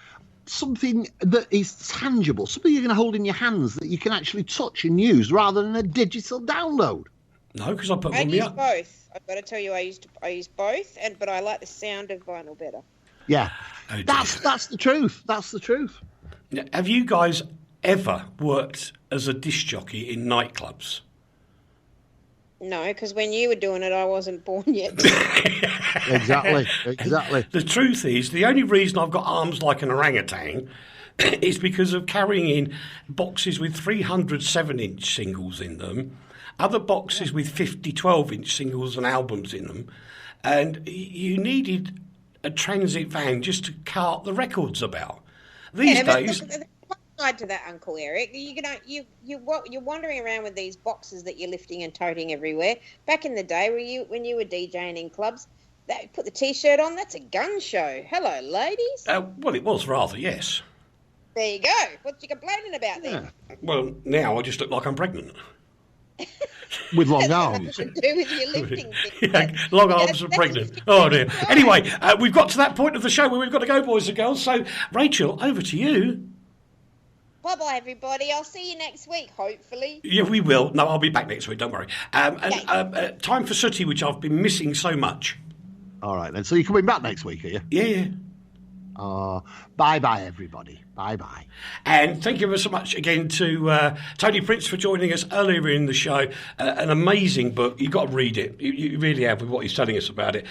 something that is tangible, something you're going to hold in your hands that you can actually touch and use, rather than a digital download? No, because I put I one use up. both. I've got to tell you, I use both, but I like the sound of vinyl better. Yeah, Oh, that's the truth. That's the truth. Now, have you guys ever worked as a disc jockey in nightclubs? No, because when you were doing it, I wasn't born yet. Exactly. The truth is, the only reason I've got arms like an orangutan is because of carrying in boxes with 300 7-inch singles in them, other boxes with 50 12-inch singles and albums in them, and you needed a transit van just to cart the records about. These days... Side to that, Uncle Eric. You're wandering around with these boxes that you're lifting and toting everywhere. Back in the day, when you were DJing in clubs, that put the T-shirt on. That's a gun show. Hello, ladies. Well, it was rather, yes. There you go. What you complaining about then? Well, now I just look like I'm pregnant. With long Nothing arms. to do with your lifting things. Yeah, long arms and pregnant. Oh dear. Anyway, we've got to that point of the show where we've got to go, boys and girls. So, Rachel, over to you. Bye-bye, everybody. I'll see you next week, hopefully. Yeah, we will. No, I'll be back next week, don't worry. Time for Sooty, which I've been missing so much. All right, then. So you're coming back next week, are you? Yeah. Bye-bye, everybody. Bye-bye. And thank you ever so much again to Tony Prince for joining us earlier in the show. An amazing book. You've got to read it. You really have, with what he's telling us about it.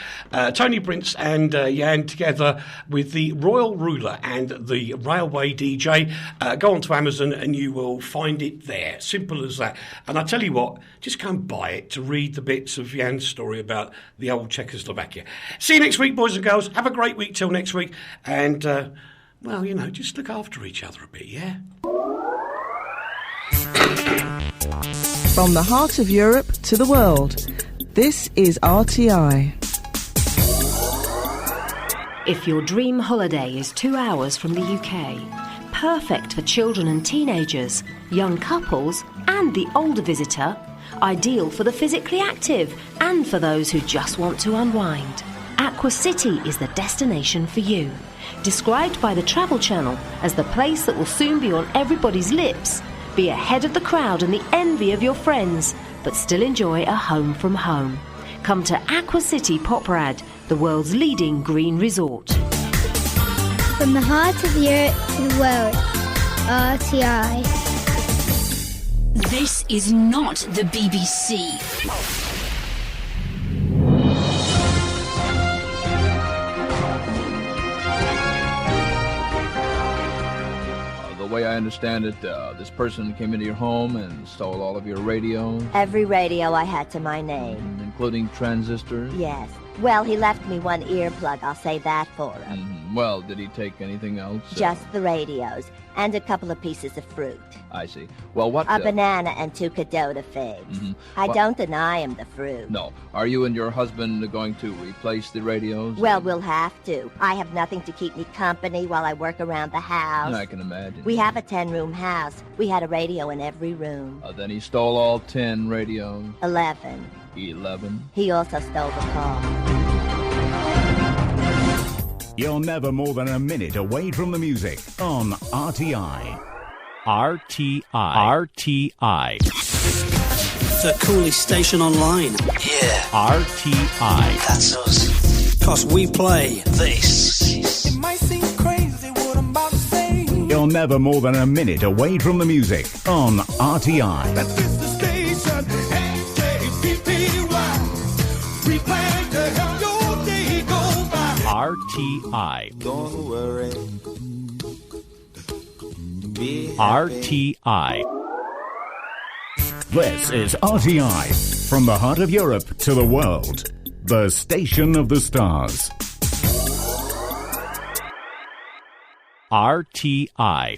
Tony Prince and Jan together with the Royal Ruler and the Railway DJ. Go on to Amazon and you will find it there. Simple as that. And I tell you what, just go and buy it to read the bits of Jan's story about the old Czechoslovakia. See you next week, boys and girls. Have a great week till next week. And... well, just look after each other a bit, yeah? From the heart of Europe to the world, this is RTI. If your dream holiday is 2 hours from the UK, perfect for children and teenagers, young couples and the older visitor, ideal for the physically active and for those who just want to unwind, Aqua City is the destination for you. Described by the Travel Channel as the place that will soon be on everybody's lips, be ahead of the crowd and the envy of your friends, but still enjoy a home from home. Come to Aqua City Poprad, the world's leading green resort. From the heart of Europe to the world, RTI. This is not the BBC. The way I understand it, this person came into your home and stole all of your radios? Every radio I had to my name. Including transistors? Yes. Well, he left me one earplug, I'll say that for him. Mm-hmm. Well, did he take anything else? Just the radios, and a couple of pieces of fruit. I see. Well, what... A banana and 2 Cadota figs. Mm-hmm. I don't deny him the fruit. No. Are you and your husband going to replace the radios? Well, we'll have to. I have nothing to keep me company while I work around the house. I can imagine. We have a 10-room house. We had a radio in every room. Then he stole all 10 radios? 11. 11? He also stole the car. You're never more than a minute away from the music on RTI. RTI. The coolest station online. Yeah. RTI. That's us. 'Cause we play this. It might seem crazy what I'm about to say. You're never more than a minute away from the music on RTI. That is the station. HJPPY. We plan to help your day go by. RTI. Don't worry. RTI. This is RTI, from the heart of Europe to the world. The station of the stars. RTI.